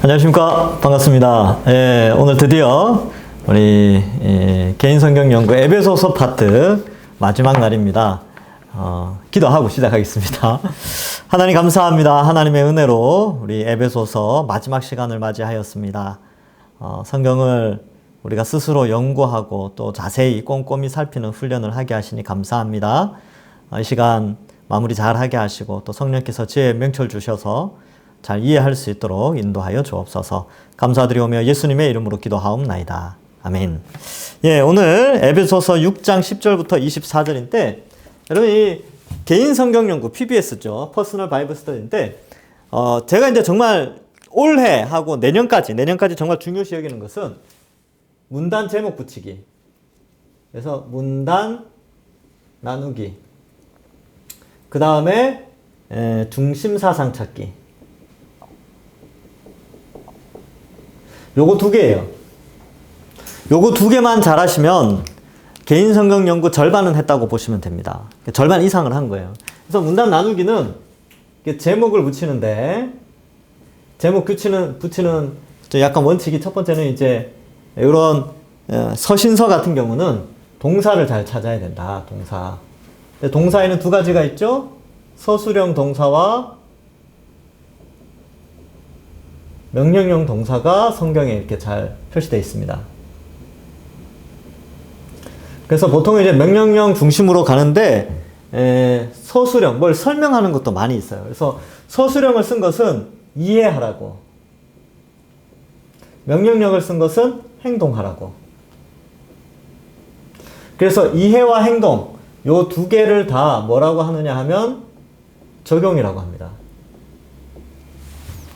안녕하십니까. 반갑습니다. 오늘 드디어 우리 개인성경연구 에베소서 파트 마지막 날입니다. 기도하고 시작하겠습니다. 하나님 감사합니다. 하나님의 은혜로 우리 에베소서 마지막 시간을 맞이하였습니다. 성경을 우리가 스스로 연구하고 또 자세히 꼼꼼히 살피는 훈련을 하게 하시니 감사합니다. 이 시간 마무리 잘 하게 하시고 또 성령께서 지혜의 명철 주셔서 잘 이해할 수 있도록 인도하여 주옵소서. 감사드리오며 예수님의 이름으로 기도하옵나이다. 아멘. 오늘 에베소서 6장 10절부터 24절인데 여러분 이 개인 성경 연구 PBS죠. 퍼스널 바이블 스터디인데 제가 이제 정말 올해 하고 내년까지 정말 중요시 여기는 것은 문단 제목 붙이기. 그래서 문단 나누기. 그 다음에 중심 사상 찾기. 요거 두 개예요. 요거 두 개만 잘하시면 개인 성경 연구 절반은 했다고 보시면 됩니다. 절반 이상을 한 거예요. 그래서 문단 나누기는 제목을 붙이는데 제목 붙이는 약간 원칙이 첫 번째는 이제 이런 서신서 같은 경우는 동사를 잘 찾아야 된다. 동사. 동사에는 두 가지가 있죠. 서술형 동사와 명령형 동사가 성경에 이렇게 잘 표시되어 있습니다. 그래서 보통 이제 명령형 중심으로 가는데 서술형, 뭘 설명하는 것도 많이 있어요. 그래서 서술형을 쓴 것은 이해하라고, 명령형을 쓴 것은 행동하라고. 그래서 이해와 행동, 요 두 개를 다 뭐라고 하느냐 하면 적용이라고 합니다.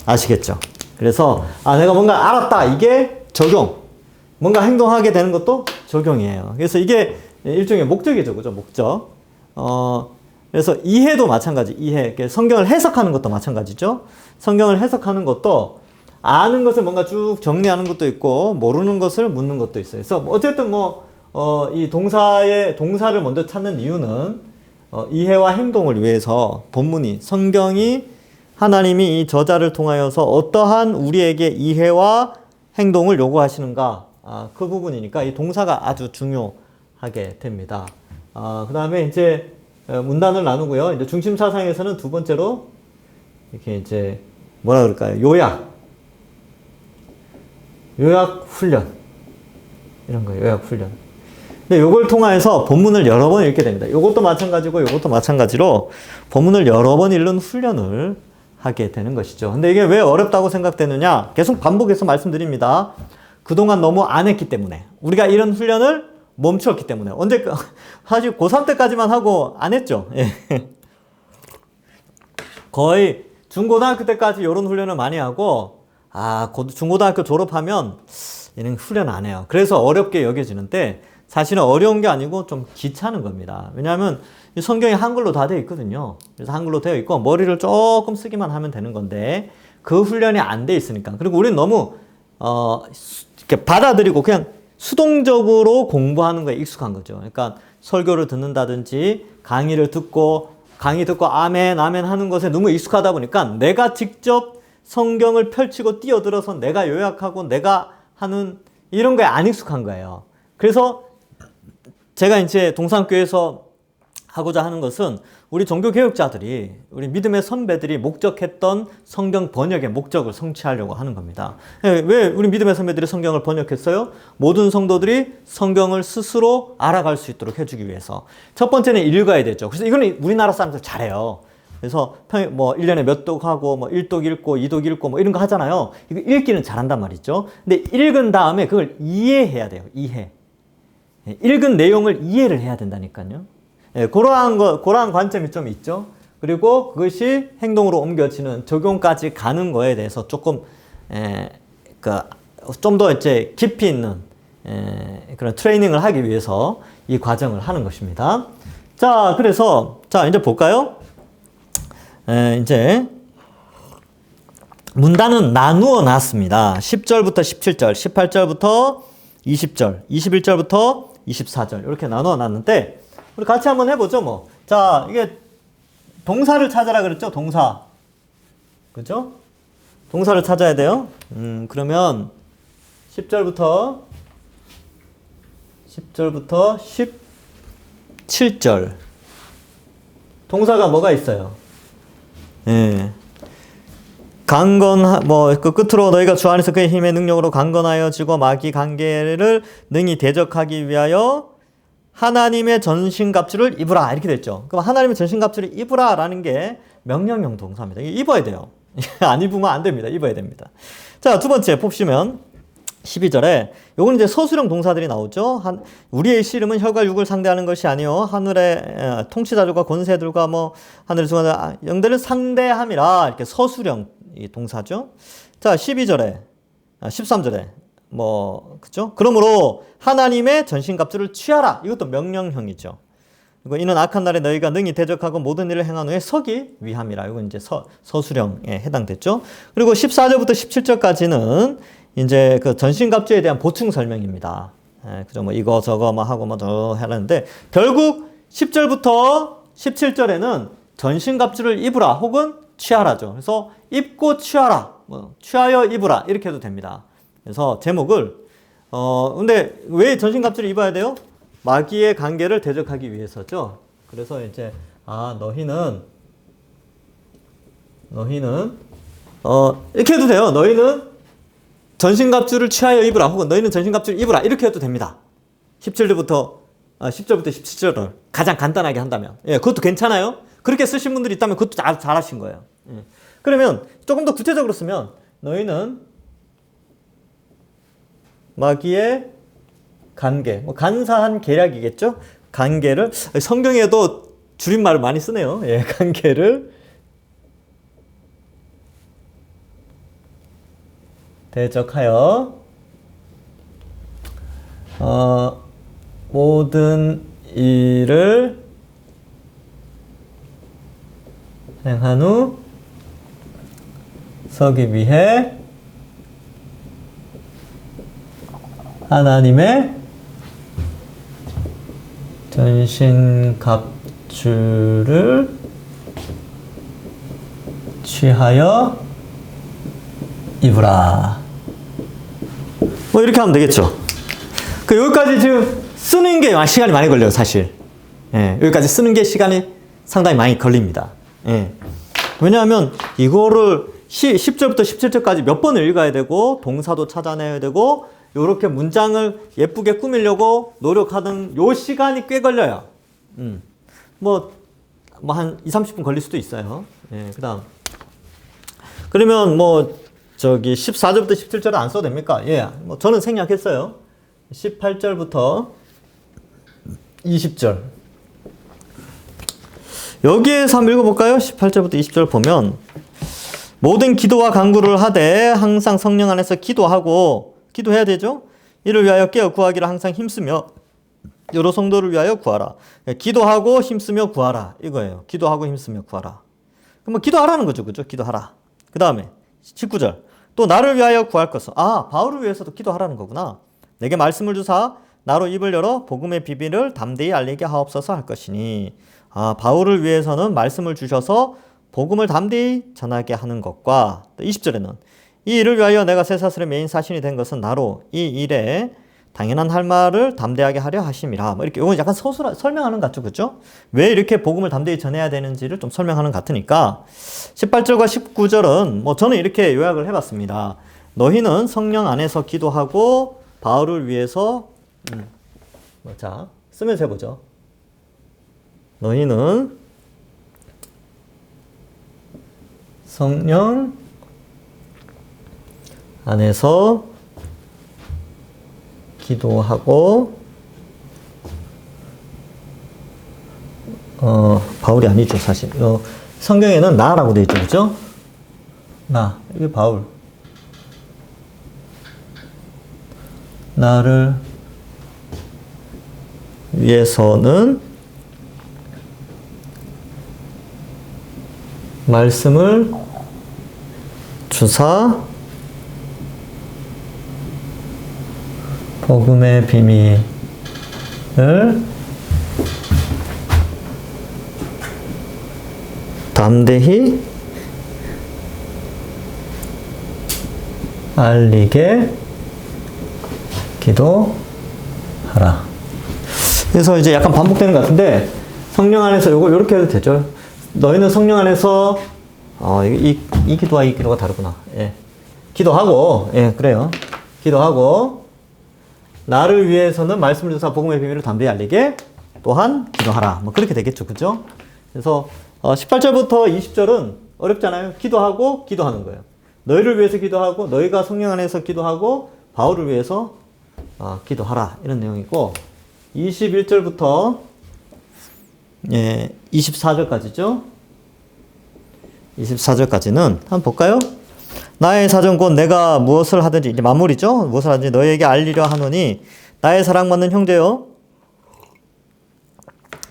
아시겠죠? 그래서 내가 뭔가 알았다. 이게 적용. 뭔가 행동하게 되는 것도 적용이에요. 그래서 이게 일종의 목적이죠. 그죠? 목적. 그래서 이해도 마찬가지. 이해. 성경을 해석하는 것도 마찬가지죠. 성경을 해석하는 것도 아는 것을 뭔가 쭉 정리하는 것도 있고 모르는 것을 묻는 것도 있어요. 그래서 어쨌든 이 동사를 먼저 찾는 이유는 이해와 행동을 위해서 본문이 성경이 하나님이 이 저자를 통하여서 어떠한 우리에게 이해와 행동을 요구하시는가, 그 부분이니까 이 동사가 아주 중요하게 됩니다. 그 다음에 이제 문단을 나누고요. 이제 중심 사상에서는 두 번째로 이렇게 이제 뭐라 그럴까요? 요약 훈련 이런 거예요. 요약 훈련. 근데 요걸 통해서 본문을 여러 번 읽게 됩니다. 요것도 마찬가지고 요것도 마찬가지로 본문을 여러 번 읽는 훈련을 하게 되는 것이죠. 근데 이게 왜 어렵다고 생각되느냐? 계속 반복해서 말씀드립니다. 그동안 너무 안 했기 때문에. 우리가 이런 훈련을 멈췄기 때문에. 사실 고3 때까지만 하고 안 했죠. 거의 중고등학교 때까지 이런 훈련을 많이 하고, 중고등학교 졸업하면 얘는 훈련 안 해요. 그래서 어렵게 여겨지는데, 사실은 어려운 게 아니고 좀 귀찮은 겁니다. 왜냐하면 성경이 한글로 다 되어 있거든요. 그래서 한글로 되어 있고 머리를 조금 쓰기만 하면 되는 건데 그 훈련이 안 돼 있으니까. 그리고 우리는 너무 이렇게 받아들이고 그냥 수동적으로 공부하는 거에 익숙한 거죠. 그러니까 설교를 듣는다든지 강의 듣고 아멘 하는 것에 너무 익숙하다 보니까 내가 직접 성경을 펼치고 뛰어들어서 내가 요약하고 내가 하는 이런 거에 안 익숙한 거예요. 그래서 제가 이제 동산교회에서 하고자 하는 것은 우리 종교개혁자들이, 우리 믿음의 선배들이 목적했던 성경 번역의 목적을 성취하려고 하는 겁니다. 왜 우리 믿음의 선배들이 성경을 번역했어요? 모든 성도들이 성경을 스스로 알아갈 수 있도록 해주기 위해서. 첫 번째는 읽어야 되죠. 그래서 이거는 우리나라 사람들 잘해요. 그래서 1년에 몇 독 하고 1독 읽고 2독 읽고 이런 거 하잖아요. 이거 읽기는 잘한단 말이죠. 근데 읽은 다음에 그걸 이해해야 돼요. 읽은 내용을 이해를 해야 된다니까요. 그러한 관점이 좀 있죠. 그리고 그것이 행동으로 옮겨지는 적용까지 가는 거에 대해서 조금 좀 더 이제 깊이 있는 그런 트레이닝을 하기 위해서 이 과정을 하는 것입니다. 그래서 이제 볼까요? 이제 문단은 나누어 놨습니다. 10절부터 17절, 18절부터 20절, 21절부터 24절 이렇게 나누어 놨는데 우리 같이 한번 해보죠. 이게 동사를 찾아라 그랬죠? 동사. 그죠? 동사를 찾아야 돼요. 그러면 10절부터 17절. 동사가 뭐가 있어요? 예. 그 끝으로 너희가 주 안에서 그의 힘의 능력으로 강건하여지고 마귀 관계를 능히 대적하기 위하여 하나님의 전신갑주를 입으라. 이렇게 됐죠. 그럼 하나님의 전신갑주를 입으라 라는 게 명령형 동사입니다. 입어야 돼요. 안 입으면 안 됩니다. 입어야 됩니다. 자, 두 번째 보시면 12절에 요건 이제 서술형 동사들이 나오죠. 우리의 씨름은 혈과 육을 상대하는 것이 아니요 하늘의 통치자들과 권세들과 뭐 하늘의 중한 영들을 상대함이라. 이렇게 서술형 동사죠. 자, 13절에 그죠? 그러므로 하나님의 전신갑주를 취하라. 이것도 명령형이죠. 그리고 이는 악한 날에 너희가 능히 대적하고 모든 일을 행한 후에 서기 위함이라. 이건 이제 서술형에 해당됐죠. 그리고 14절부터 17절까지는 이제 그 전신갑주에 대한 보충 설명입니다. 그죠? 뭐 이거 저거 뭐 하고 뭐 저 하는데 결국 10절부터 17절에는 전신갑주를 입으라 혹은 취하라죠. 그래서 입고 취하라, 취하여 입으라 이렇게 해도 됩니다. 그래서 제목을 근데 왜 전신갑주를 입어야 돼요? 마귀의 관계를 대적하기 위해서죠. 그래서 이제 너희는 이렇게 해도 돼요. 너희는 전신갑주를 취하여 입으라 혹은 너희는 전신갑주를 입으라 이렇게 해도 됩니다. 10절부터 17절을 가장 간단하게 한다면 그것도 괜찮아요. 그렇게 쓰신 분들이 있다면 그것도 잘하신 거예요. 그러면 조금 더 구체적으로 쓰면 너희는 마귀의 관계, 간사한 계략이겠죠? 관계를 성경에도 줄임말을 많이 쓰네요. 관계를 대적하여 모든 일을 행한 후 서기 위해 하나님의 전신갑주를 취하여 입으라. 이렇게 하면 되겠죠. 여기까지 지금 쓰는 게 시간이 많이 걸려요, 사실. 여기까지 쓰는 게 시간이 상당히 많이 걸립니다. 왜냐하면 이거를 10절부터 17절까지 몇 번을 읽어야 되고 동사도 찾아내야 되고 이렇게 문장을 예쁘게 꾸미려고 노력하는 요 시간이 꽤 걸려요. 한 20-30분 걸릴 수도 있어요. 그 다음. 그러면 14절부터 17절은 안 써도 됩니까? 저는 생략했어요. 18절부터 20절. 여기에서 한번 읽어볼까요? 18절부터 20절 보면 모든 기도와 간구를 하되 항상 성령 안에서 기도해야 되죠? 이를 위하여 깨어 구하기를 항상 힘쓰며 여러 성도를 위하여 구하라. 기도하고 힘쓰며 구하라. 이거예요. 기도하고 힘쓰며 구하라. 그럼 기도하라는 거죠. 그죠? 기도하라. 그 다음에 19절. 또 나를 위하여 구할 것은 바울을 위해서도 기도하라는 거구나. 내게 말씀을 주사 나로 입을 열어 복음의 비밀을 담대히 알리게 하옵소서 할 것이니 바울을 위해서는 말씀을 주셔서 복음을 담대히 전하게 하는 것과 20절에는 이 일을 위하여 내가 쇠사슬의 메인 사신이 된 것은 나로 이 일에 당연한 할 말을 담대하게 하려 하심이라. 이렇게 이건 약간 설명하는 것 같죠, 그렇죠? 왜 이렇게 복음을 담대히 전해야 되는지를 좀 설명하는 것 같으니까 18절과 19절은 저는 이렇게 요약을 해봤습니다. 너희는 성령 안에서 기도하고 바울을 위해서 자 쓰면서 해보죠. 너희는 성령 안에서 기도하고 바울이 아니죠 사실. 성경에는 나라고 되어 있죠, 그렇죠? 나 이게 바울. 나를 위해서는 말씀을 주사 복음의 비밀을 담대히 알리게 기도하라. 그래서 이제 약간 반복되는 것 같은데, 성령 안에서 요거 요렇게 해도 되죠. 너희는 성령 안에서 이 기도와 이 기도가 다르구나. 예. 기도하고, 예, 그래요. 기도하고, 나를 위해서는 말씀을 주사 복음의 비밀을 담대히 알리게 또한 기도하라. 뭐 그렇게 되겠죠. 그죠? 그래서 18절부터 20절은 어렵잖아요. 기도하고 기도하는 거예요. 너희를 위해서 기도하고, 너희가 성령 안에서 기도하고, 바울을 위해서 기도하라. 이런 내용이고, 21절부터 예, 24절까지죠. 24절까지는 한번 볼까요? 나의 사정 곧 내가 무엇을 하든지, 이제 마무리죠. 무엇을 하든지 너희에게 알리려 하노니 나의 사랑받는 형제여,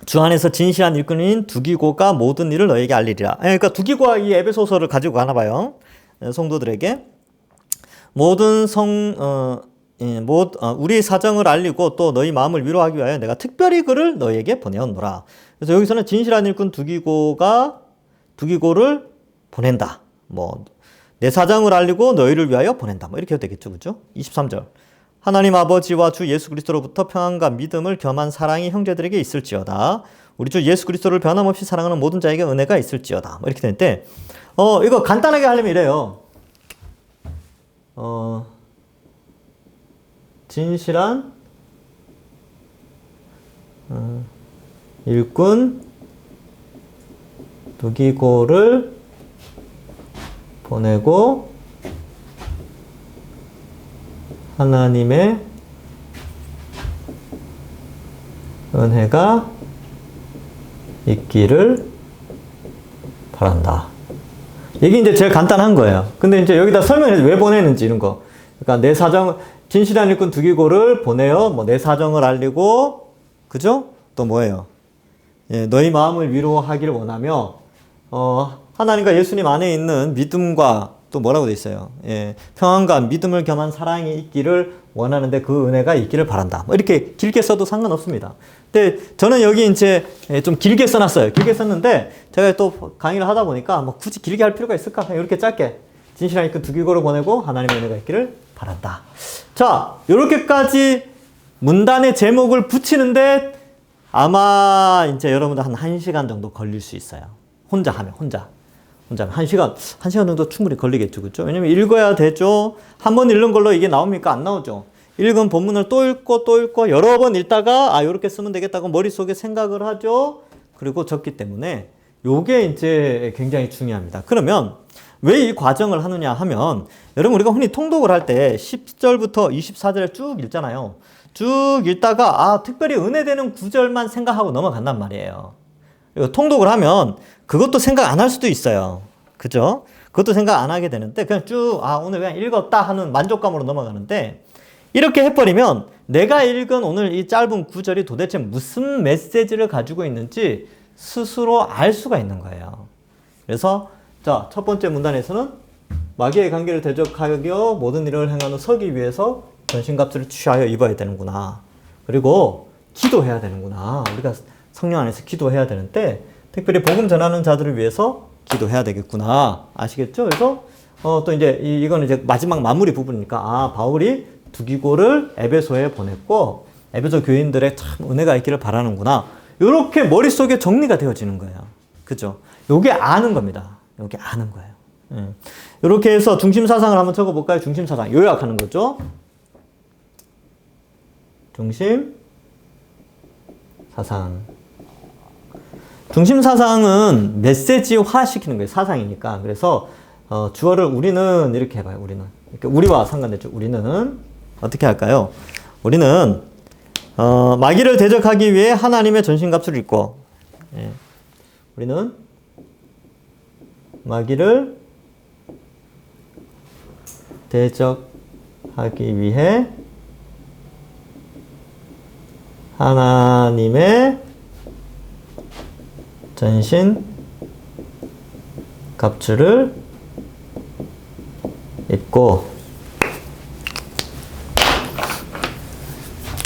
주 안에서 진실한 일꾼인 두기고가 모든 일을 너희에게 알리리라. 그러니까 두기고가 이 에베소서를 가지고 가나 봐요. 성도들에게 모든 우리 사정을 알리고 또 너희 마음을 위로하기 위하여 내가 특별히 그를 너희에게 보내었노라. 그래서 여기서는 진실한 일꾼 두기고를 보낸다. 뭐 내 사정을 알리고 너희를 위하여 보낸다. 뭐 이렇게 해도 되겠죠. 그죠? 23절. 하나님 아버지와 주 예수 그리스도로부터 평안과 믿음을 겸한 사랑이 형제들에게 있을지어다. 우리 주 예수 그리스도를 변함없이 사랑하는 모든 자에게 은혜가 있을지어다. 뭐 이렇게 되는데, 이거 간단하게 하려면 이래요. 진실한 일꾼 두기고를 보내고 하나님의 은혜가 있기를 바란다. 이게 이제 제일 간단한 거예요. 근데 이제 여기다 설명해 왜 보내는지 이런 거. 그러니까 내 사정, 진실한 일꾼 두기고를 보내어 뭐 내 사정을 알리고, 그죠? 또 뭐예요? 예, 너희 마음을 위로하기를 원하며, 하나님과 예수님 안에 있는 믿음과 또 뭐라고 돼 있어요? 예, 평안과 믿음을 겸한 사랑이 있기를 원하는데 그 은혜가 있기를 바란다. 뭐 이렇게 길게 써도 상관없습니다. 근데 저는 여기 이제 좀 길게 써놨어요. 길게 썼는데 제가 또 강의를 하다 보니까 뭐 굳이 길게 할 필요가 있을까? 그냥 이렇게 짧게 진실한 그 두기고를 보내고 하나님의 은혜가 있기를 바란다. 자, 이렇게까지 문단의 제목을 붙이는데 아마 이제 여러분들 한 1시간 정도 걸릴 수 있어요. 혼자 하면. 1시간 정도 충분히 걸리겠죠. 그죠? 왜냐면 읽어야 되죠. 한 번 읽는 걸로 이게 나옵니까? 안 나오죠. 읽은 본문을 또 읽고 여러 번 읽다가 이렇게 쓰면 되겠다고 머릿속에 생각을 하죠. 그리고 적기 때문에 요게 이제 굉장히 중요합니다. 그러면 왜 이 과정을 하느냐 하면, 여러분 우리가 흔히 통독을 할 때 10절부터 24절에 쭉 읽잖아요. 쭉 읽다가 특별히 은혜되는 구절만 생각하고 넘어간단 말이에요. 통독을 하면 그것도 생각 안 할 수도 있어요. 그죠? 그것도 생각 안 하게 되는데 그냥 쭉 오늘 그냥 읽었다 하는 만족감으로 넘어가는데, 이렇게 해버리면 내가 읽은 오늘 이 짧은 구절이 도대체 무슨 메시지를 가지고 있는지 스스로 알 수가 있는 거예요. 그래서 자, 첫 번째 문단에서는 마귀의 관계를 대적하여 모든 일을 행하는 서기 위해서 전신갑주를 취하여 입어야 되는구나. 그리고 기도해야 되는구나. 우리가 성령 안에서 기도해야 되는데 특별히 복음 전하는 자들을 위해서 기도해야 되겠구나. 아시겠죠? 그래서 또 이제 이거는 이제 마지막 마무리 부분이니까 바울이 두기고를 에베소에 보냈고 에베소 교인들의 참 은혜가 있기를 바라는구나. 이렇게 머릿속에 정리가 되어지는 거예요. 그죠? 요게 아는 겁니다. 요게 아는 거예요. 이렇게 해서 중심 사상을 한번 적어볼까요? 중심 사상. 요약하는 거죠. 중심 사상. 중심 사상은 메시지화 시키는 거예요. 사상이니까. 그래서 주어를 우리는 이렇게 해봐요. 우리는. 그러니까 우리와 상관되죠. 우리는 어떻게 할까요? 우리는 마귀를 대적하기 위해 하나님의 전신갑주를 입고, 우리는 마귀를 대적하기 위해 하나님의 전신 갑주를 입고,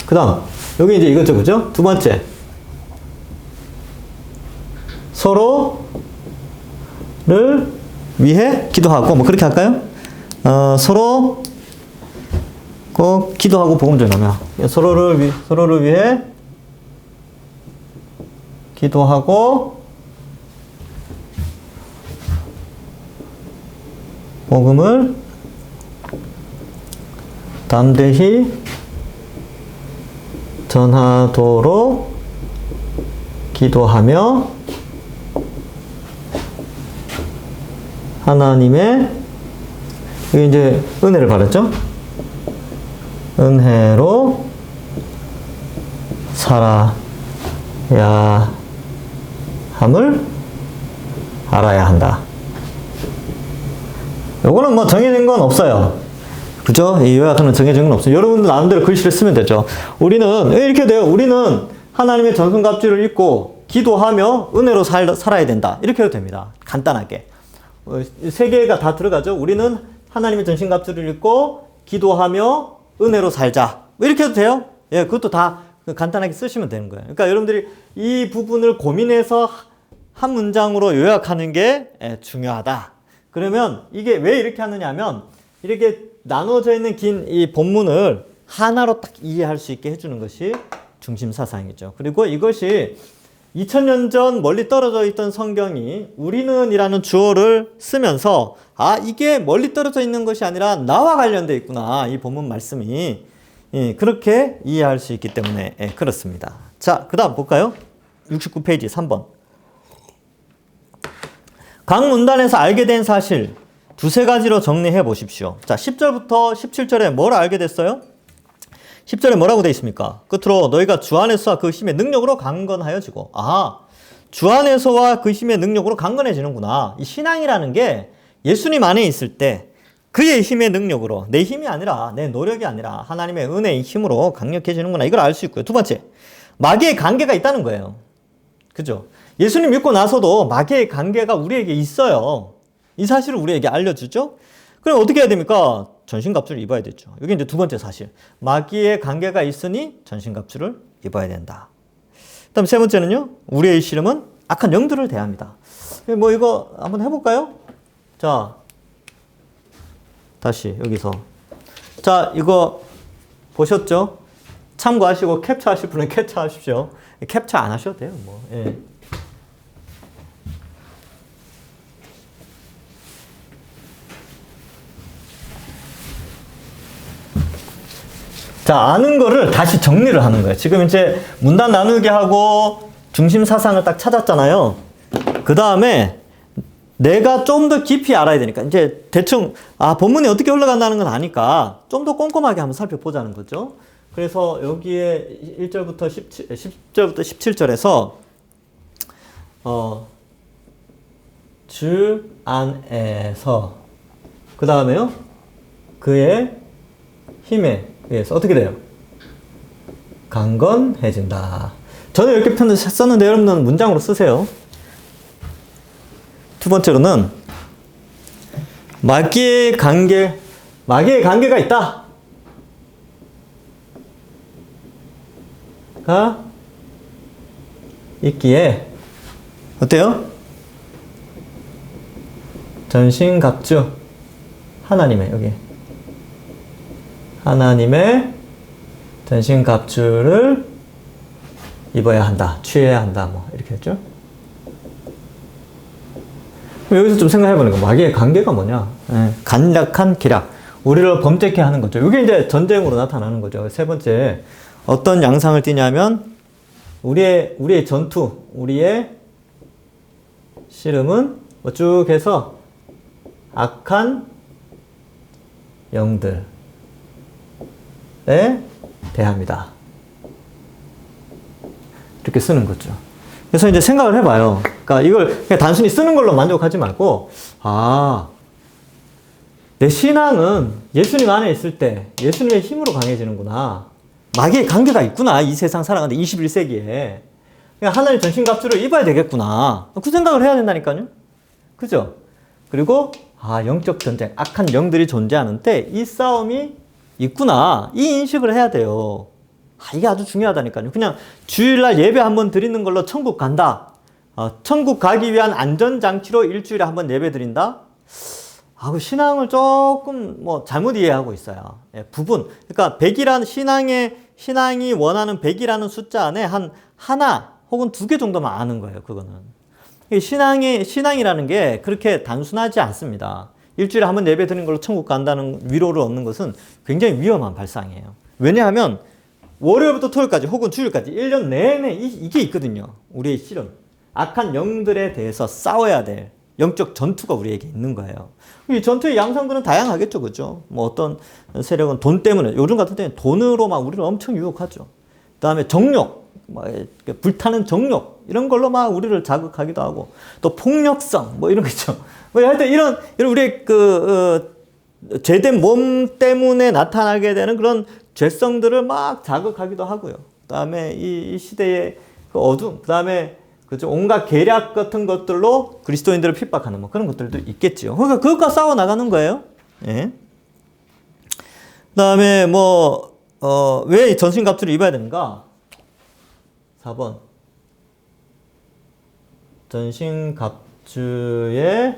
그 다음 여기 이제 이거죠. 그죠? 두 번째, 서로를 위해 기도하고, 뭐 그렇게 할까요? 서로 꼭 기도하고 복음 전하며 서로를 위해 기도하고 복음을 담대히 전하도록 기도하며 하나님의 여기 이제 은혜를 받았죠? 은혜로 살아야 함을 알아야 한다. 요거는 뭐 정해진 건 없어요. 그죠? 이 요약하는 정해진 건 없어요. 여러분들 나름대로 글씨를 쓰면 되죠. 우리는 이렇게 돼요. 우리는 하나님의 전승갑주를 읽고 기도하며 은혜로 살아야 된다. 이렇게 해도 됩니다. 간단하게. 세 개가 다 들어가죠. 우리는 하나님의 전신갑주를 읽고 기도하며 은혜로 살자. 이렇게 해도 돼요. 예, 그것도 다 간단하게 쓰시면 되는 거예요. 그러니까 여러분들이 이 부분을 고민해서 한 문장으로 요약하는 게 중요하다. 그러면 이게 왜 이렇게 하느냐 하면 이렇게 나눠져 있는 긴 이 본문을 하나로 딱 이해할 수 있게 해주는 것이 중심 사상이죠. 그리고 이것이 2000년 전 멀리 떨어져 있던 성경이 우리는 이라는 주어를 쓰면서 이게 멀리 떨어져 있는 것이 아니라 나와 관련되어 있구나. 이 본문 말씀이. 그렇게 이해할 수 있기 때문에 그렇습니다. 자, 그 다음 볼까요? 69페이지 3번. 각 문단에서 알게 된 사실 두세 가지로 정리해 보십시오. 자, 10절부터 17절에 뭘 알게 됐어요? 10절에 뭐라고 되어 있습니까? 끝으로 너희가 주 안에서와 그 힘의 능력으로 강건하여지고. 주 안에서와 그 힘의 능력으로 강건해지는구나. 이 신앙이라는 게 예수님 안에 있을 때 그의 힘의 능력으로, 내 힘이 아니라 내 노력이 아니라 하나님의 은혜의 힘으로 강력해지는구나. 이걸 알 수 있고요. 두 번째, 마귀의 관계가 있다는 거예요. 그죠? 예수님 믿고 나서도 마귀의 관계가 우리에게 있어요. 이 사실을 우리에게 알려주죠? 그럼 어떻게 해야 됩니까? 전신갑주를 입어야 되죠. 이게 이제 두 번째 사실. 마귀의 관계가 있으니 전신갑주를 입어야 된다. 그 다음 세 번째는요. 우리의 씨름은 악한 영들을 대합니다. 뭐 이거 한번 해볼까요? 자, 다시 여기서. 자, 이거 보셨죠? 참고하시고 캡처하실 분은 캡처하십시오. 캡처 안 하셔도 돼요. 뭐. 예. 자, 아는 거를 다시 정리를 하는 거예요. 지금 이제 문단 나누기 하고 중심 사상을 딱 찾았잖아요. 그 다음에 내가 좀 더 깊이 알아야 되니까 이제 대충 본문이 어떻게 흘러간다는 건 아니까 좀 더 꼼꼼하게 한번 살펴보자는 거죠. 그래서 여기에 1절부터 10절부터 17절에서 주 안에서 그 다음에요. 그의 힘에 의해서 어떻게 돼요? 강건해진다. 저는 이렇게 표현을 썼는데 여러분은 문장으로 쓰세요. 두 번째로는 마귀의 관계가 있다. 가 있기에 어때요? 전신갑주 하나님의 여기 하나님의 전신갑주를 입어야 한다. 취해야 한다. 뭐 이렇게 했죠. 여기서 좀 생각해보는 거. 마귀의 관계가 뭐냐? 간략한 기략. 우리를 범죄케 하는 거죠. 이게 이제 전쟁으로 나타나는 거죠. 세 번째, 어떤 양상을 띠냐면 우리의 전투, 우리의 씨름은 쭉 해서 악한 영들에 대합니다. 이렇게 쓰는 거죠. 그래서 이제 생각을 해봐요. 그러니까 이걸 그냥 단순히 쓰는 걸로 만족하지 말고, 내 신앙은 예수님 안에 있을 때 예수님의 힘으로 강해지는구나. 마귀의 관계가 있구나. 이 세상 살아가는데 21세기에. 그냥 하나의 전신갑주를 입어야 되겠구나. 그 생각을 해야 된다니까요. 그죠? 그리고 영적 전쟁, 악한 영들이 존재하는데 이 싸움이 있구나. 이 인식을 해야 돼요. 이게 아주 중요하다니까요. 그냥 주일날 예배 한번 드리는 걸로 천국 간다. 천국 가기 위한 안전장치로 일주일에 한번 예배 드린다. 그 신앙을 조금 뭐 잘못 이해하고 있어요. 예, 부분. 그러니까 100이라는 신앙이 원하는 100이라는 숫자 안에 하나 혹은 2개 정도만 아는 거예요. 그거는. 신앙이라는 게 그렇게 단순하지 않습니다. 일주일에 한 번 예배 드리는 걸로 천국 간다는 위로를 얻는 것은 굉장히 위험한 발상이에요. 왜냐하면 월요일부터 토요일까지 혹은 주일까지 1년 내내 이게 있거든요. 우리의 실은. 악한 영들에 대해서 싸워야 될 영적 전투가 우리에게 있는 거예요. 이 전투의 양상들은 다양하겠죠. 그죠? 뭐 어떤 세력은 돈 때문에, 요즘 같은 때는 돈으로 막 우리를 엄청 유혹하죠. 그 다음에 정욕, 불타는 정욕, 이런 걸로 막 우리를 자극하기도 하고, 또 폭력성, 뭐 이런 거 있죠. 뭐 하여튼 이런 우리의 죄된 몸 때문에 나타나게 되는 그런 죄성들을 막 자극하기도 하고요. 그 다음에 이 시대의 그 어둠, 그 다음에 그죠, 온갖 계략 같은 것들로 그리스도인들을 핍박하는 뭐 그런 것들도 있겠죠. 그러니까 그것과 싸워 나가는 거예요. 예. 그 다음에 왜 전신갑주를 입어야 되는가? 4번. 전신갑주의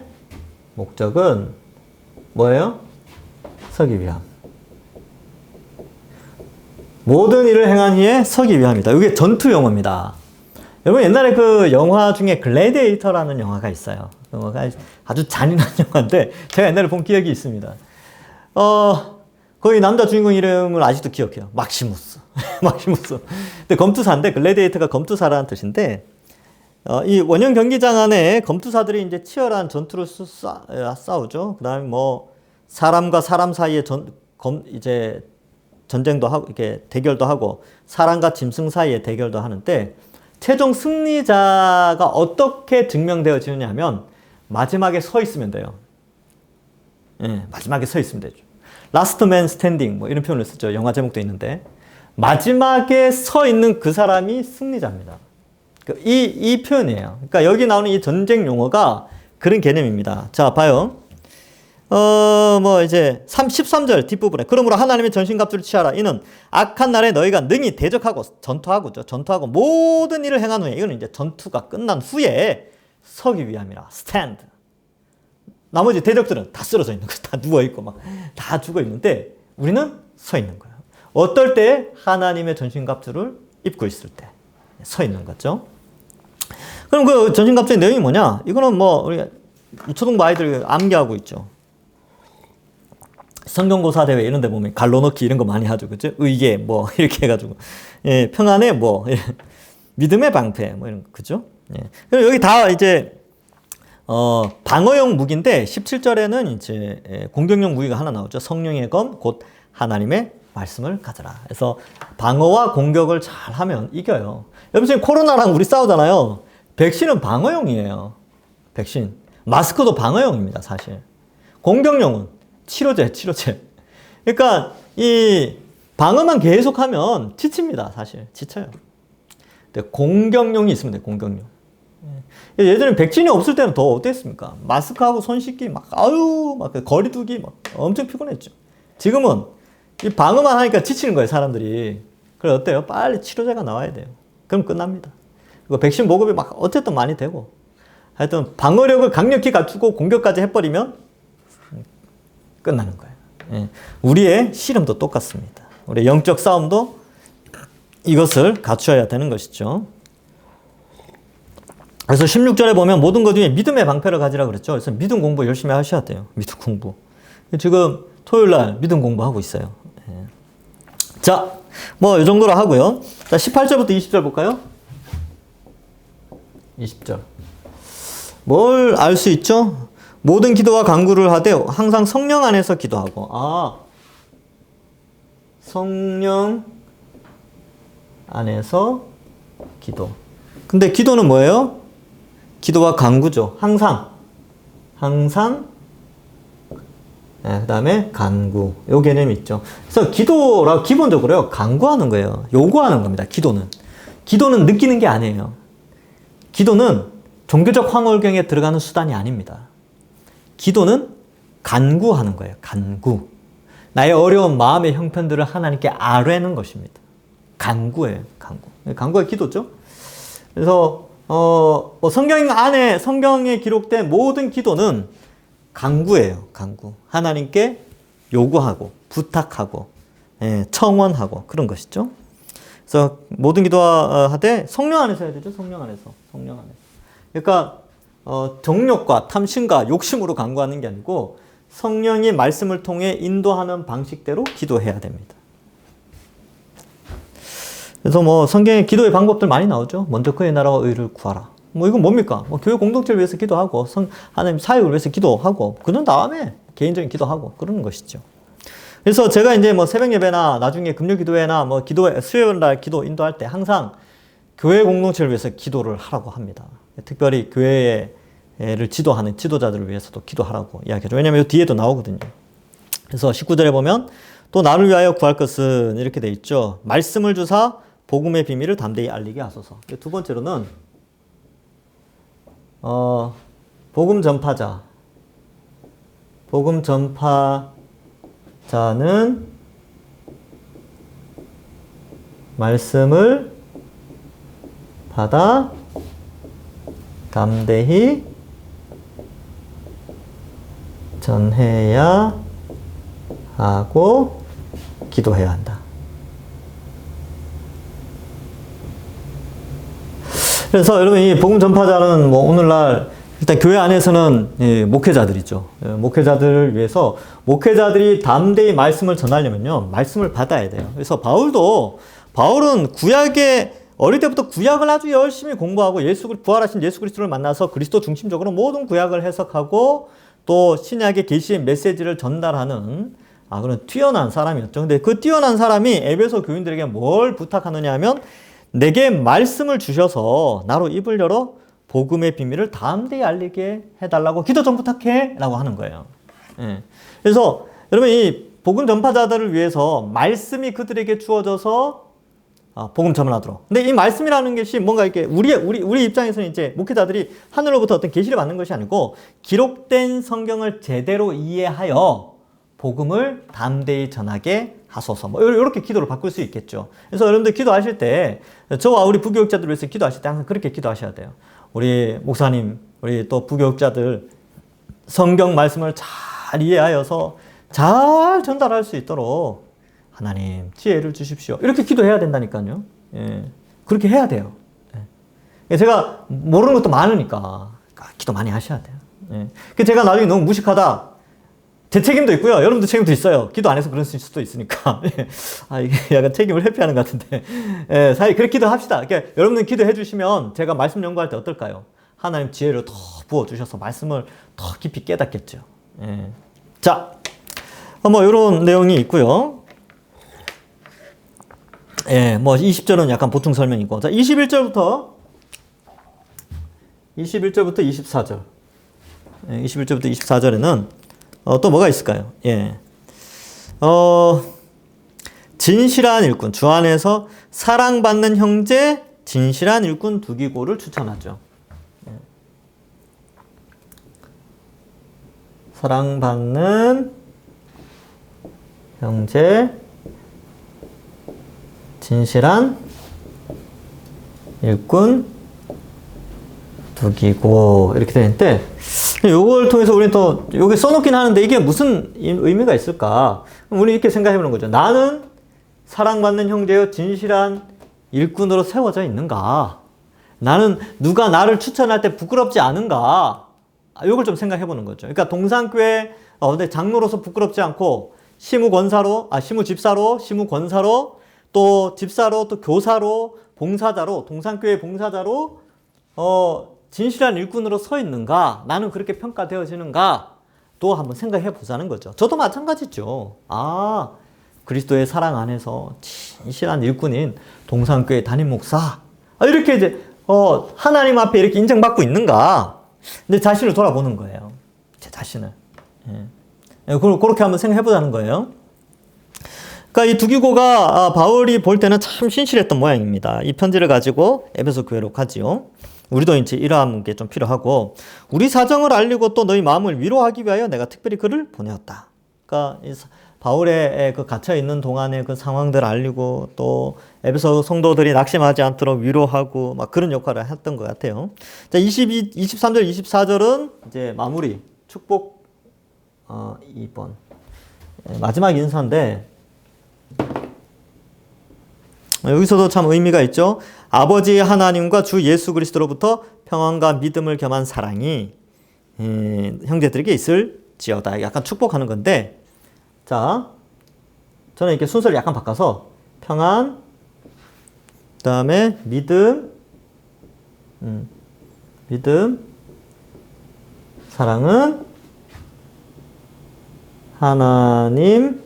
목적은 뭐예요? 서기 위함. 모든 일을 행한 이에 서기 위함이다. 이게 전투 용어입니다. 여러분 옛날에 그 영화 중에 글래디에이터라는 영화가 있어요. 영화가 아주 잔인한 영화인데 제가 옛날에 본 기억이 있습니다. 거기 남자 주인공 이름을 아직도 기억해요. 막시무스. 막시무스. 근데 검투사인데 글래디에이터가 검투사라는 뜻인데 이 원형 경기장 안에 검투사들이 이제 치열한 전투를 싸우죠. 그다음에 뭐 사람과 사람 사이에 이제 전쟁도 하고 이렇게 대결도 하고 사람과 짐승 사이에 대결도 하는데 최종 승리자가 어떻게 증명되어지느냐 하면 마지막에 서 있으면 돼요. 예, 마지막에 서 있으면 되죠. 라스트 맨 스탠딩 뭐 이런 표현을 쓰죠. 영화 제목도 있는데 마지막에 서 있는 그 사람이 승리자입니다. 이 표현이에요. 그러니까 여기 나오는 이 전쟁 용어가 그런 개념입니다. 자, 봐요. 이제 13절 뒷부분에 그러므로 하나님의 전신갑주를 취하라. 이는 악한 날에 너희가 능히 대적하고 전투하고 모든 일을 행한 후에, 이거는 이제 전투가 끝난 후에 서기 위함이라. 스탠드. 나머지 대적들은 다 쓰러져 있는 거죠. 다 누워있고 막 다 죽어있는데 우리는 서 있는 거예요. 어떨 때? 하나님의 전신갑주를 입고 있을 때 서 있는 거죠. 그럼 그 전신갑주의 내용이 뭐냐? 이거는 뭐 우리 초등부 아이들 암기하고 있죠. 성경고사 대회 이런 데 보면 갈로 넣기 이런 거 많이 하죠. 그죠? 의계 뭐 이렇게 해가지고 예, 평안의 뭐 믿음의 방패 뭐 이런 거 그죠? 예. 그럼 여기 다 이제 방어용 무기인데 17절에는 이제 공격용 무기가 하나 나오죠. 성령의 검 곧 하나님의 말씀을 가져라. 그래서 방어와 공격을 잘 하면 이겨요. 여러분 지금 코로나랑 우리 싸우잖아요. 백신은 방어용이에요. 백신. 마스크도 방어용입니다, 사실. 공격용은 치료제. 그러니까 이 방어만 계속하면 지칩니다, 사실. 지쳐요. 근데 공격용이 있으면 돼요, 공격용. 예전에 백신이 없을 때는 더 어땠습니까? 마스크하고 손 씻기 막 거리 두기 막 엄청 피곤했죠. 지금은 이 방어만 하니까 지치는 거예요, 사람들이. 그래 어때요? 빨리 치료제가 나와야 돼요. 그럼 끝납니다. 그리고 백신 보급이 막 어쨌든 많이 되고. 하여튼 방어력을 강력히 갖추고 공격까지 해버리면 끝나는 거예요. 예. 우리의 씨름도 똑같습니다. 우리의 영적 싸움도 이것을 갖추어야 되는 것이죠. 그래서 16절에 보면 모든 것 중에 믿음의 방패를 가지라 그랬죠. 그래서 믿음 공부 열심히 하셔야 돼요. 믿음 공부. 지금 토요일날 믿음 공부하고 있어요. 예. 자, 이 정도로 하고요. 자, 18절부터 20절 볼까요? 20절. 뭘 알 수 있죠? 모든 기도와 간구를 하되 항상 성령 안에서 기도하고. 성령 안에서 기도. 근데 기도는 뭐예요? 기도와 간구죠. 항상. 네, 그 다음에 간구. 요 개념이 있죠. 그래서 기도라 기본적으로요. 간구하는 거예요. 요구하는 겁니다. 기도는 느끼는 게 아니에요. 기도는 종교적 황홀경에 들어가는 수단이 아닙니다. 기도는 간구하는 거예요. 간구. 나의 어려운 마음의 형편들을 하나님께 아뢰는 것입니다. 간구예요. 간구가 기도죠. 그래서 성경에 기록된 모든 기도는 간구예요. 간구. 하나님께 요구하고 부탁하고 청원하고 그런 것이죠. 그래서 모든 기도하되 성령 안에서 해야 되죠. 성령 안에서. 그러니까 정욕과 탐심과 욕심으로 간구하는 게 아니고 성령이 말씀을 통해 인도하는 방식대로 기도해야 됩니다. 그래서 뭐 성경에 기도의 방법들 많이 나오죠. 먼저 그의 나라와 의를 구하라. 뭐 이건 뭡니까? 뭐 교회 공동체를 위해서 기도하고 하나님 사역을 위해서 기도하고 그런 다음에 개인적인 기도하고 그러는 것이죠. 그래서 제가 이제 뭐 새벽 예배나 나중에 금요 기도회나 뭐 수요일 날 기도 인도할 때 항상 교회 공동체를 위해서 기도를 하라고 합니다. 특별히 교회를 지도하는 지도자들을 위해서도 기도하라고 이야기하죠. 왜냐하면 뒤에도 나오거든요. 그래서 19절에 보면 또 나를 위하여 구할 것은 이렇게 돼 있죠. 말씀을 주사 복음의 비밀을 담대히 알리게 하소서. 두 번째로는 복음 전파자는 말씀을 받아 담대히 전해야 하고 기도해야 한다. 그래서 여러분 이 복음 전파자는 뭐 오늘날 일단 교회 안에서는 목회자들이죠. 목회자들을 위해서 목회자들이 담대히 말씀을 전하려면요 말씀을 받아야 돼요. 그래서 바울은 구약에 어릴 때부터 구약을 아주 열심히 공부하고 부활하신 예수 그리스도를 만나서 그리스도 중심적으로 모든 구약을 해석하고 또 신약의 계시의 메시지를 전달하는 그런 뛰어난 사람이었죠. 근데 그 뛰어난 사람이 에베소 교인들에게 뭘 부탁하느냐 하면 내게 말씀을 주셔서 나로 입을 열어 복음의 비밀을 담대히 알리게 해달라고 기도 좀 부탁해 라고 하는 거예요. 그래서 여러분 이 복음 전파자들을 위해서 말씀이 그들에게 주어져서 복음 전하도록. 근데 이 말씀이라는 것이 뭔가 이렇게 우리 입장에서는 이제 목회자들이 하늘로부터 어떤 계시를 받는 것이 아니고 기록된 성경을 제대로 이해하여 복음을 담대히 전하게 하소서. 뭐 이렇게 기도를 바꿀 수 있겠죠. 그래서 여러분들 기도하실 때 저와 우리 부교육자들을 위해서 기도하실 때 항상 그렇게 기도하셔야 돼요. 우리 목사님, 우리 또 부교육자들 성경 말씀을 잘 이해하여서 잘 전달할 수 있도록 하나님 지혜를 주십시오. 이렇게 기도해야 된다니까요. 그렇게 해야 돼요. 제가 모르는 것도 많으니까 기도 많이 하셔야 돼요. 제가 나중에 너무 무식하다. 제 책임도 있고요. 여러분도 책임도 있어요. 기도 안 해서 그럴 수도 있으니까. 이게 약간 책임을 회피하는 것 같은데. 사실 그렇게 기도합시다. 그러니까 여러분들 기도해 주시면 제가 말씀 연구할 때 어떨까요? 하나님 지혜를 더 부어주셔서 말씀을 더 깊이 깨닫겠죠. 자, 뭐 이런 내용이 있고요. 뭐 20절은 약간 보충 설명이고. 자, 21절부터 24절. 21절부터 24절에는 또 뭐가 있을까요? 진실한 일꾼, 주 안에서 사랑받는 형제, 진실한 일꾼 두기고를 추천하죠. 사랑받는 형제, 진실한 일꾼 두기고 이렇게 되는데 요걸 통해서 우리는 또 여기 써놓긴 하는데 이게 무슨 의미가 있을까? 우리 이렇게 생각해보는 거죠. 나는 사랑받는 형제여 진실한 일꾼으로 세워져 있는가? 나는 누가 나를 추천할 때 부끄럽지 않은가? 요걸 좀 생각해보는 거죠. 그러니까 동산교회 장로로서 부끄럽지 않고 시무집사로, 또 집사로, 또 교사로, 봉사자로, 동산교회 봉사자로 진실한 일꾼으로 서 있는가? 나는 그렇게 평가되어지는가? 또 한번 생각해 보자는 거죠. 저도 마찬가지죠. 그리스도의 사랑 안에서 진실한 일꾼인 동산교회 담임 목사. 이렇게 이제 하나님 앞에 이렇게 인정받고 있는가? 내 자신을 돌아보는 거예요. 제 자신을. 그렇게 한번 생각해 보자는 거예요. 그러니까 이 두기고가 바울이 볼 때는 참 신실했던 모양입니다. 이 편지를 가지고 에베소 교회로 가지요. 우리도 이제 이러한 게 좀 필요하고, 우리 사정을 알리고 또 너희 마음을 위로하기 위하여 내가 특별히 그를 보내었다. 그러니까 바울의 그 갇혀 있는 동안의 그 상황들을 알리고 또 에베소 성도들이 낙심하지 않도록 위로하고 막 그런 역할을 했던 것 같아요. 자, 23절, 24절은 이제 마무리, 축복 2번. 마지막 인사인데, 여기서도 참 의미가 있죠. 아버지 하나님과 주 예수 그리스도로부터 평안과 믿음을 겸한 사랑이 형제들에게 있을지어다. 약간 축복하는 건데, 자, 저는 이렇게 순서를 약간 바꿔서 평안, 그 다음에 믿음, 사랑은 하나님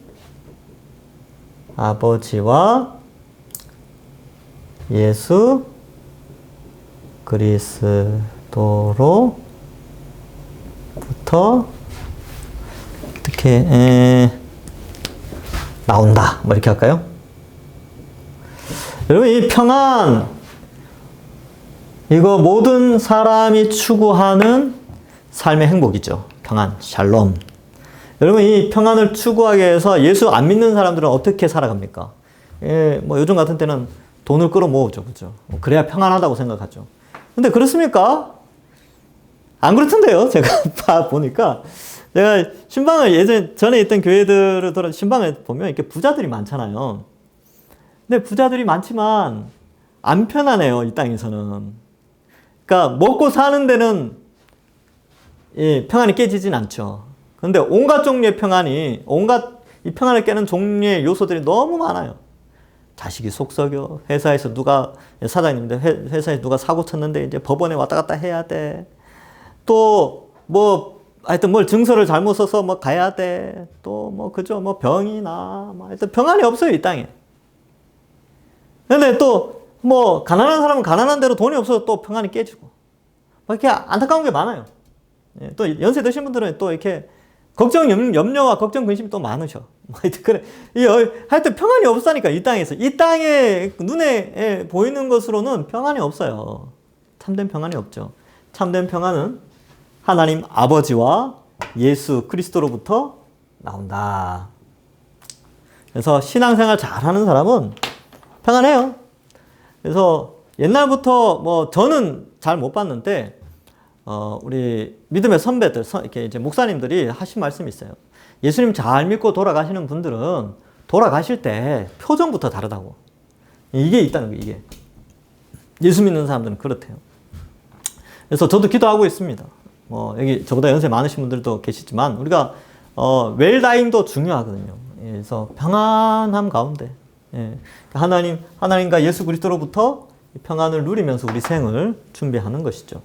아버지와 예수 그리스도로부터 어떻게 나온다. 뭐 이렇게 할까요? 여러분, 이 평안, 이거 모든 사람이 추구하는 삶의 행복이죠. 평안, 샬롬. 여러분, 이 평안을 추구하기 위해서 예수 안 믿는 사람들은 어떻게 살아갑니까? 뭐 요즘 같은 때는 돈을 끌어모으죠. 그죠? 그래야 평안하다고 생각하죠. 근데 그렇습니까? 안 그렇던데요. 제가 보니까. 내가 신방을 전에 있던 교회들을 신방에 보면 이렇게 부자들이 많잖아요. 근데 부자들이 많지만 안 편안해요. 이 땅에서는. 그러니까 먹고 사는 데는 평안이 깨지진 않죠. 근데 온갖 종류의 평안이, 이 평안을 깨는 종류의 요소들이 너무 많아요. 자식이 속썩여. 회사에서 사장님들 회사에 누가 사고 쳤는데 이제 법원에 왔다 갔다 해야 돼. 또, 하여튼 증서를 잘못 써서 가야 돼. 또 그죠? 병이나, 하여튼 평안이 없어요, 이 땅에. 근데 또, 가난한 사람은 가난한 대로 돈이 없어서 또 평안이 깨지고. 이렇게 안타까운 게 많아요. 또 연세 드신 분들은 또 이렇게 염려와 걱정, 근심이 또 많으셔. 그래. 하여튼 평안이 없다니까, 이 땅에서. 이 땅에 눈에 보이는 것으로는 평안이 없어요. 참된 평안이 없죠. 참된 평안은 하나님 아버지와 예수 그리스도로부터 나온다. 그래서 신앙생활 잘하는 사람은 평안해요. 그래서 옛날부터 저는 잘 못 봤는데, 우리 믿음의 선배들, 이렇게 이제 목사님들이 하신 말씀이 있어요. 예수님 잘 믿고 돌아가시는 분들은 돌아가실 때 표정부터 다르다고. 이게 있다는 거예요, 이게. 예수 믿는 사람들은 그렇대요. 그래서 저도 기도하고 있습니다. 여기 저보다 연세 많으신 분들도 계시지만, 우리가, 웰다잉도 중요하거든요. 그래서 평안함 가운데, 하나님과 예수 그리스도로부터 평안을 누리면서 우리 생을 준비하는 것이죠.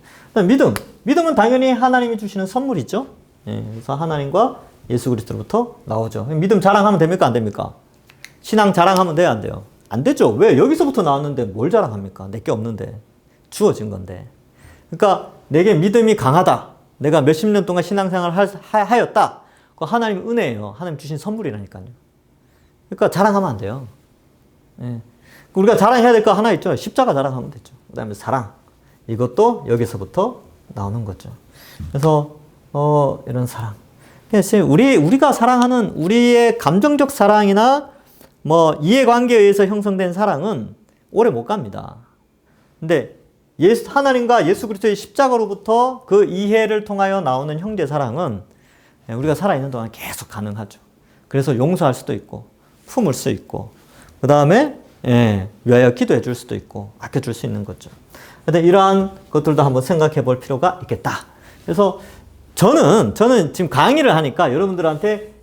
믿음은 당연히 하나님이 주시는 선물이죠. 그래서 하나님과 예수 그리스도로부터 나오죠. 믿음 자랑하면 됩니까? 안 됩니까? 신앙 자랑하면 돼요? 안 돼요? 안 되죠. 왜? 여기서부터 나왔는데 뭘 자랑합니까? 내게 없는데. 주어진 건데. 그러니까 내게 믿음이 강하다. 내가 몇십 년 동안 신앙생활을 하였다. 그거 하나님 은혜예요. 하나님 주신 선물이라니까요. 그러니까 자랑하면 안 돼요. 우리가 자랑해야 될 거 하나 있죠. 십자가 자랑하면 되죠. 그 다음에 사랑. 이것도 여기서부터 나오는 거죠. 그래서, 이런 사랑. 그래서 우리가 사랑하는 우리의 감정적 사랑이나 이해관계에 의해서 형성된 사랑은 오래 못 갑니다. 근데 하나님과 예수 그리스도의 십자가로부터 그 이해를 통하여 나오는 형제 사랑은 우리가 살아있는 동안 계속 가능하죠. 그래서 용서할 수도 있고, 품을 수 있고, 그 다음에 위하여 기도해 줄 수도 있고, 아껴줄 수 있는 거죠. 근데 이러한 것들도 한번 생각해 볼 필요가 있겠다. 그래서 저는 지금 강의를 하니까 여러분들한테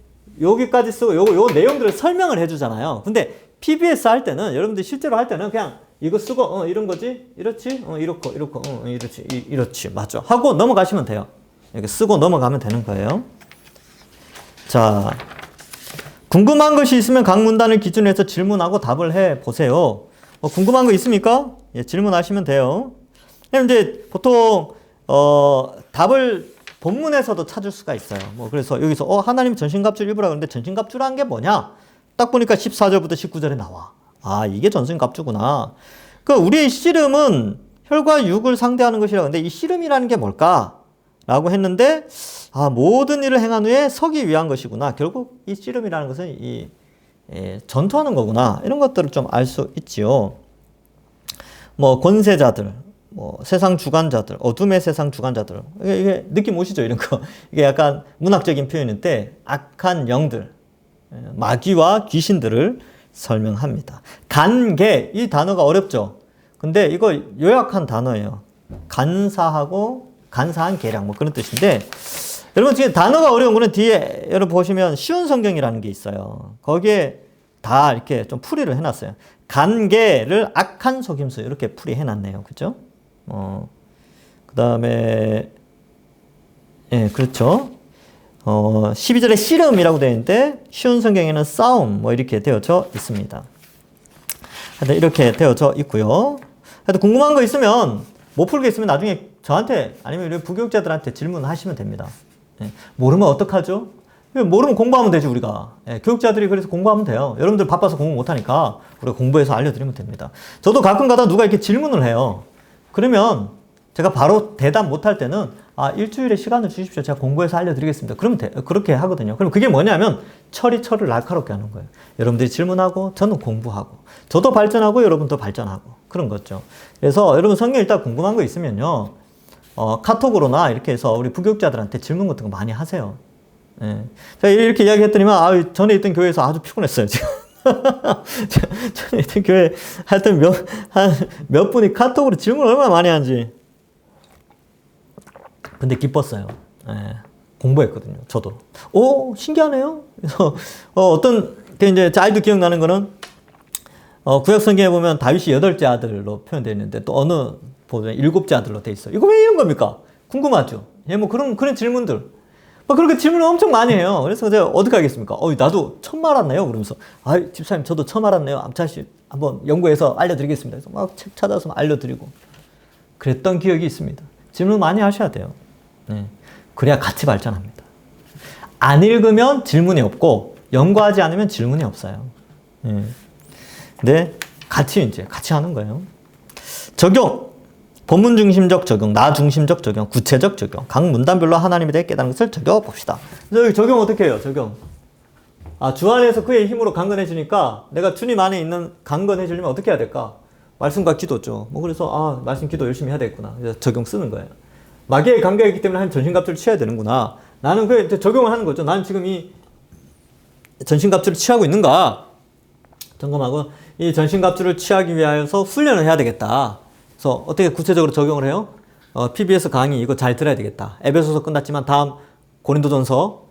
여기까지 쓰고 요 내용들을 설명을 해 주잖아요. 근데 PBS 할 때는, 여러분들 실제로 할 때는 그냥 이거 쓰고, 이런 거지? 이렇지? 이렇고, 이렇지. 맞죠? 하고 넘어가시면 돼요. 이렇게 쓰고 넘어가면 되는 거예요. 자, 궁금한 것이 있으면 각 문단을 기준으로 해서 질문하고 답을 해 보세요. 궁금한 거 있습니까? 예, 질문하시면 돼요. 이제 보통, 답을 본문에서도 찾을 수가 있어요. 그래서 여기서, 하나님 전신갑주를 입으라 그러는데 전신갑주란 게 뭐냐? 딱 보니까 14절부터 19절에 나와. 아, 이게 전신갑주구나. 우리의 씨름은 혈과 육을 상대하는 것이라 근데 이 씨름이라는 게 뭘까? 라고 했는데, 모든 일을 행한 후에 서기 위한 것이구나. 결국 이 씨름이라는 것은 전투하는 거구나. 이런 것들을 좀 알 수 있지요. 권세자들, 뭐 세상 주관자들, 어둠의 세상 주관자들. 이게 느낌 오시죠? 이런 거. 이게 약간 문학적인 표현인데 악한 영들, 마귀와 귀신들을 설명합니다. 간계, 이 단어가 어렵죠? 근데 이거 요약한 단어예요. 간사한 계량, 뭐 그런 뜻인데, 여러분 지금 단어가 어려운 거는 뒤에 여러분 보시면 쉬운 성경이라는 게 있어요. 거기에 다 이렇게 좀 풀이를 해놨어요. 간계를 악한 속임수 이렇게 풀이해놨네요. 그죠? 그 다음에 예, 그렇죠. 12절에 씨름이라고 되어 있는데 쉬운 성경에는 싸움 뭐 이렇게 되어져 있습니다. 하여튼 이렇게 되어져 있고요. 하여튼 궁금한 거 있으면 못 풀게 있으면 나중에 저한테 아니면 우리 부교육자들한테 질문하시면 됩니다. 예, 모르면 어떡하죠? 모르면 공부하면 되지 우리가. 예, 교육자들이 그래서 공부하면 돼요. 여러분들 바빠서 공부 못하니까 우리가 공부해서 알려드리면 됩니다. 저도 가끔 가다 누가 이렇게 질문을 해요. 그러면 제가 바로 대답 못할 때는 일주일에 시간을 주십시오. 제가 공부해서 알려드리겠습니다. 그러면 그렇게 하거든요. 그럼 그게 뭐냐면 철을 날카롭게 하는 거예요. 여러분들이 질문하고 저는 공부하고 저도 발전하고 여러분도 발전하고 그런 거죠. 그래서 여러분 성경 일단 궁금한 거 있으면요. 카톡으로나 이렇게 해서 우리 부교육자들한테 질문 같은 거 많이 하세요. 예. 제가 이렇게 이야기했더니만 전에 있던 교회에서 아주 피곤했어요. 지금. 전에 있던 교회 하여튼 몇 분이 카톡으로 질문을 얼마나 많이 하는지. 근데 기뻤어요. 예. 공부했거든요. 저도. 오, 신기하네요. 그래서 어떤 게 이제 아이도 기억나는 거는 구약 성경에 보면 다윗이 8째 아들로 표현되어 있는데 또 어느 보면 7째 아들로 돼 있어요. 이거 왜 이런 겁니까? 궁금하죠. 예, 뭐 그런 질문들. 막 그렇게 질문을 엄청 많이 해요. 그래서 제가 어떻게 하겠습니까? 나도 처음 알았네요. 그러면서 집사님 저도 처음 알았네요. 암차씨 한번 연구해서 알려드리겠습니다. 그래서 막 책 찾아서 알려드리고 그랬던 기억이 있습니다. 질문 많이 하셔야 돼요. 네. 그래야 같이 발전합니다. 안 읽으면 질문이 없고 연구하지 않으면 질문이 없어요. 네. 근데 같이 하는 거예요. 적용. 본문 중심적 적용, 나 중심적 적용, 구체적 적용, 각 문단별로 하나님에 대해 깨닫는 것을 적용해 봅시다. 그래서 적용 어떻게 해요? 적용. 주 안에서 그의 힘으로 강건해지니까 내가 주님 안에 있는 강건해지려면 어떻게 해야 될까? 말씀과 기도죠. 뭐 그래서 말씀 기도 열심히 해야 되겠구나. 그래서 적용 쓰는 거예요. 마귀의 관계가 있기 때문에 한 전신갑주를 취해야 되는구나. 나는 그 적용을 하는 거죠. 나는 지금 이 전신갑주를 취하고 있는가? 점검하고 이 전신갑주를 취하기 위하여서 훈련을 해야 되겠다. 그래서 어떻게 구체적으로 적용을 해요? PBS 강의 이거 잘 들어야 되겠다. 에베소서 끝났지만 다음 고린도전서,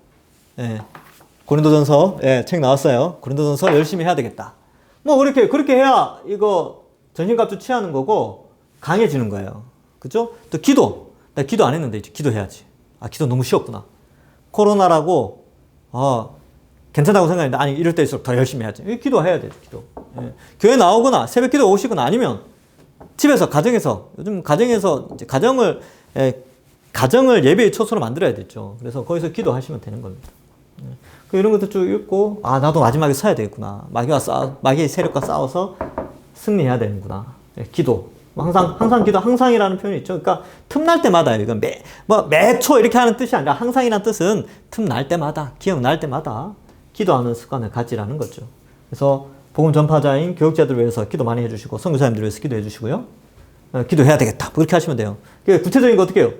책 나왔어요. 고린도전서 열심히 해야 되겠다. 뭐 그렇게 해야 이거 전신갑주 취하는 거고 강해지는 거예요. 그죠? 또 기도. 나 기도 안 했는데 이제 기도해야지. 기도 너무 쉬웠구나. 코로나라고 괜찮다고 생각했는데 아니 이럴 때일수록 더 열심히 해야지. 기도해야 되죠. 기도. 교회 나오거나 새벽 기도 오시거나 아니면 집에서 가정에서 요즘 가정에서 이제 가정을 예배의 초소로 만들어야 되죠. 그래서 거기서 기도하시면 되는 겁니다. 이런 것도 쭉 읽고 나도 마지막에 서야 되겠구나. 마귀의 세력과 싸워서 승리해야 되는구나. 기도. 항상 기도, 항상이라는 표현이 있죠. 그러니까 틈날 때마다 이건 매초 이렇게 하는 뜻이 아니라 항상이라는 뜻은 틈날 때마다, 기억날 때마다 기도하는 습관을 가지라는 거죠. 그래서 복음 전파자인 교육자들 위해서 기도 많이 해주시고 선교사님들 위해서 기도해 주시고요. 기도해야 되겠다. 그렇게 하시면 돼요. 구체적인 거 어떻게 해요?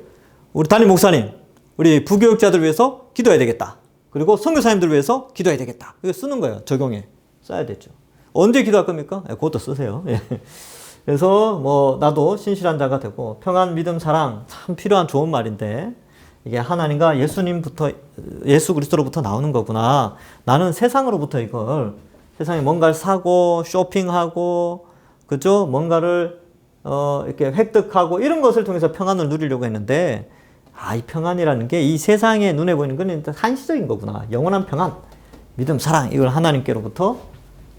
우리 담임 목사님, 우리 부교육자들 위해서 기도해야 되겠다. 그리고 선교사님들 위해서 기도해야 되겠다. 이거 쓰는 거예요. 적용에 써야 되죠. 언제 기도할 겁니까? 그것도 쓰세요. 그래서 나도 신실한 자가 되고 평안, 믿음, 사랑 참 필요한 좋은 말인데 이게 하나님과 예수 그리스도로부터 나오는 거구나. 나는 세상으로부터 이걸 세상에 뭔가를 사고 쇼핑하고 그죠? 뭔가를 이렇게 획득하고 이런 것을 통해서 평안을 누리려고 했는데 이 평안이라는 게 이 세상에 눈에 보이는 건 한시적인 거구나. 영원한 평안, 믿음, 사랑 이걸 하나님께로부터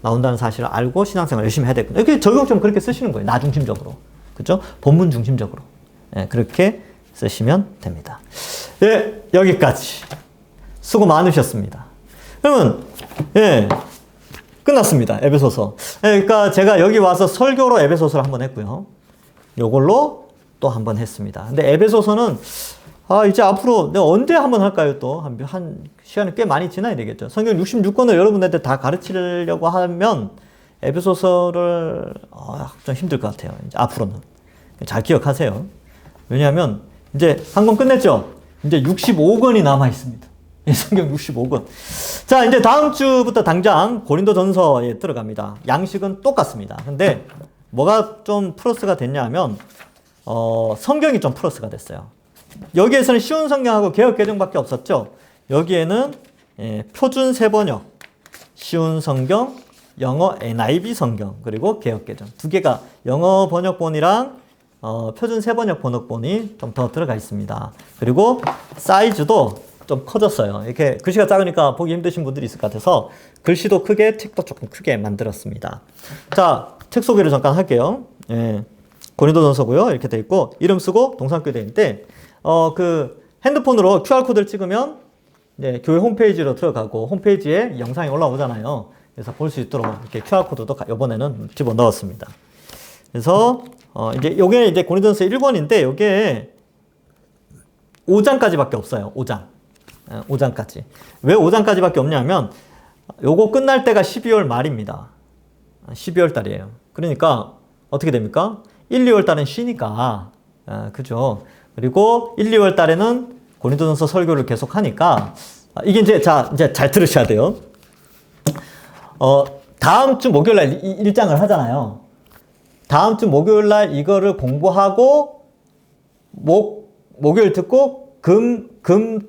나온다는 사실을 알고 신앙생활 열심히 해야 되겠구나. 이렇게 적용 좀 그렇게 쓰시는 거예요. 나 중심적으로. 그죠? 본문 중심적으로. 그렇게 쓰시면 됩니다. 여기까지. 수고 많으셨습니다. 그러면 끝났습니다. 에베소서. 그러니까 제가 여기 와서 설교로 에베소서를 한번 했고요. 요걸로 또 한번 했습니다. 근데 에베소서는 이제 앞으로 내가 언제 한번 할까요? 또 한 시간이 꽤 많이 지나야 되겠죠. 성경 66권을 여러분한테 다 가르치려고 하면 에베소서를 좀 힘들 것 같아요. 이제 앞으로는. 잘 기억하세요. 왜냐하면 이제 한 권 끝냈죠? 이제 65권이 남아 있습니다. 성경 65권. 자, 이제 다음 주부터 당장 고린도전서에 들어갑니다. 양식은 똑같습니다. 근데 뭐가 좀 플러스가 됐냐 하면 성경이 좀 플러스가 됐어요. 여기에서는 쉬운 성경하고 개역개정밖에 없었죠. 여기에는 표준 세번역, 쉬운 성경, 영어 NIV 성경, 그리고 개역개정 두 개가 영어 번역본이랑 표준 세번역 번역본이 좀 더 들어가 있습니다. 그리고 사이즈도 좀 커졌어요. 이렇게 글씨가 작으니까 보기 힘드신 분들이 있을 것 같아서 글씨도 크게, 책도 조금 크게 만들었습니다. 자, 책 소개를 잠깐 할게요. 고린도전서고요. 이렇게 돼 있고 이름 쓰고 동사함께 돼 있는데 그 핸드폰으로 QR코드를 찍으면 교회 홈페이지로 들어가고 홈페이지에 영상이 올라오잖아요. 그래서 볼 수 있도록 이렇게 QR코드도 이번에는 집어 넣었습니다. 그래서 이제 요게 이제 고린도전서 1권인데 요게 5장까지밖에 없어요. 5장까지. 왜 5장까지밖에 없냐면 요거 끝날 때가 12월 말입니다. 12월 달이에요. 그러니까 어떻게 됩니까? 1, 2월 달은 쉬니까 그죠? 그리고 1, 2월 달에는 고린도전서 설교를 계속 하니까 이게 이제 이제 잘 들으셔야 돼요. 다음 주 목요일 날 1장을 하잖아요. 다음 주 목요일 날 이거를 공부하고 목요일 듣고 금,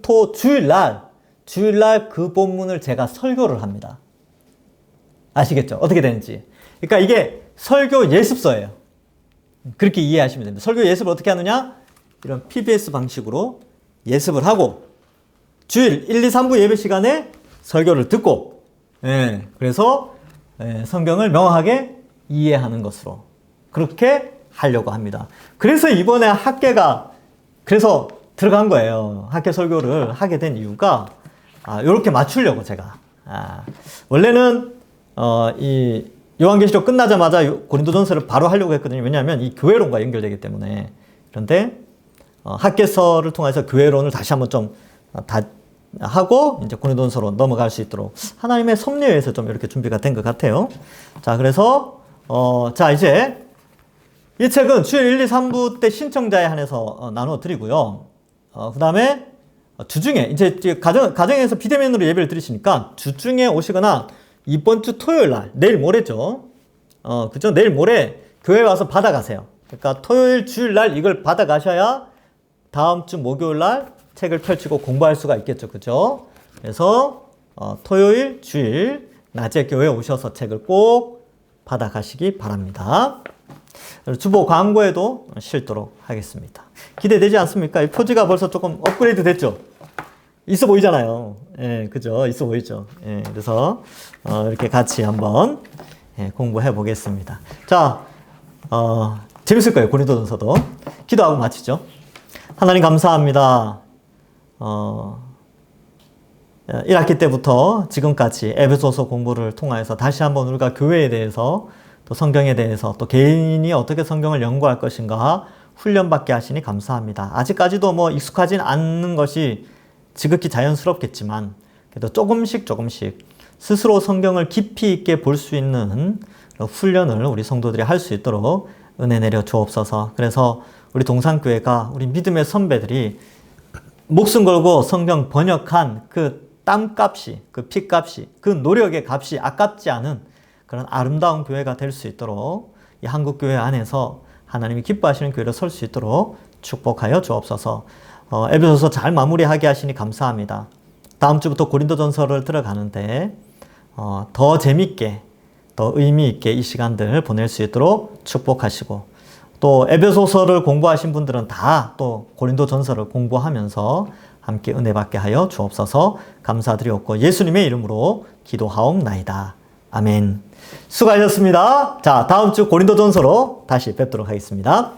토, 주일 날 그 본문을 제가 설교를 합니다. 아시겠죠? 어떻게 되는지. 그러니까 이게 설교 예습서예요. 그렇게 이해하시면 됩니다. 설교 예습을 어떻게 하느냐? 이런 PBS 방식으로 예습을 하고 주일 1, 2, 3부 예배 시간에 설교를 듣고 그래서 성경을 명확하게 이해하는 것으로 그렇게 하려고 합니다. 그래서 이번에 학계가 그래서 들어간 거예요. 학계 설교를 하게 된 이유가 이렇게 맞추려고 제가 원래는 이 요한계시록 끝나자마자 고린도전서를 바로 하려고 했거든요. 왜냐하면 이 교회론과 연결되기 때문에. 그런데 학계서를 통해서 교회론을 다시 한번 좀 하고 이제 고린도전서로 넘어갈 수 있도록 하나님의 섭리에 의해서 좀 이렇게 준비가 된 것 같아요. 자, 그래서 자 이제 이 책은 주일 1, 2, 3부 때 신청자에 한해서 나눠 드리고요. 그 다음에 주중에 이제 가정에서 비대면으로 예배를 드리시니까 주중에 오시거나 이번 주 토요일 날 내일 모레죠. 그죠? 내일 모레 교회 와서 받아가세요. 그러니까 토요일 주일 날 이걸 받아가셔야 다음 주 목요일 날 책을 펼치고 공부할 수가 있겠죠. 그죠? 그래서 토요일 주일 낮에 교회에 오셔서 책을 꼭 받아가시기 바랍니다. 주보 광고에도 실도록 하겠습니다. 기대되지 않습니까? 이 표지가 벌써 조금 업그레이드 됐죠? 있어 보이잖아요. 그죠? 있어 보이죠? 그래서 이렇게 같이 한번 공부해 보겠습니다. 자, 재밌을 거예요. 고린도전서도. 기도하고 마치죠. 하나님 감사합니다. 1학기 때부터 지금까지 에베소서 공부를 통해서 다시 한번 우리가 교회에 대해서 또 성경에 대해서 또 개인이 어떻게 성경을 연구할 것인가 훈련받게 하시니 감사합니다. 아직까지도 뭐 익숙하진 않는 것이 지극히 자연스럽겠지만 그래도 조금씩 스스로 성경을 깊이 있게 볼 수 있는 훈련을 우리 성도들이 할 수 있도록 은혜 내려 주옵소서. 그래서 우리 동산교회가 우리 믿음의 선배들이 목숨 걸고 성경 번역한 그 땀값이, 그 피값이, 그 노력의 값이 아깝지 않은 그런 아름다운 교회가 될 수 있도록 이 한국교회 안에서 하나님이 기뻐하시는 교회로 설 수 있도록 축복하여 주옵소서. 에베소서 잘 마무리하게 하시니 감사합니다. 다음 주부터 고린도전서를 들어가는데 더 재밌게, 더 의미 있게 이 시간들 보낼 수 있도록 축복하시고 또 에베소서를 공부하신 분들은 다 또 고린도전서를 공부하면서 함께 은혜 받게 하여 주옵소서. 감사드리옵고 예수님의 이름으로 기도하옵나이다. 아멘. 수고하셨습니다. 자, 다음 주 고린도전서로 다시 뵙도록 하겠습니다.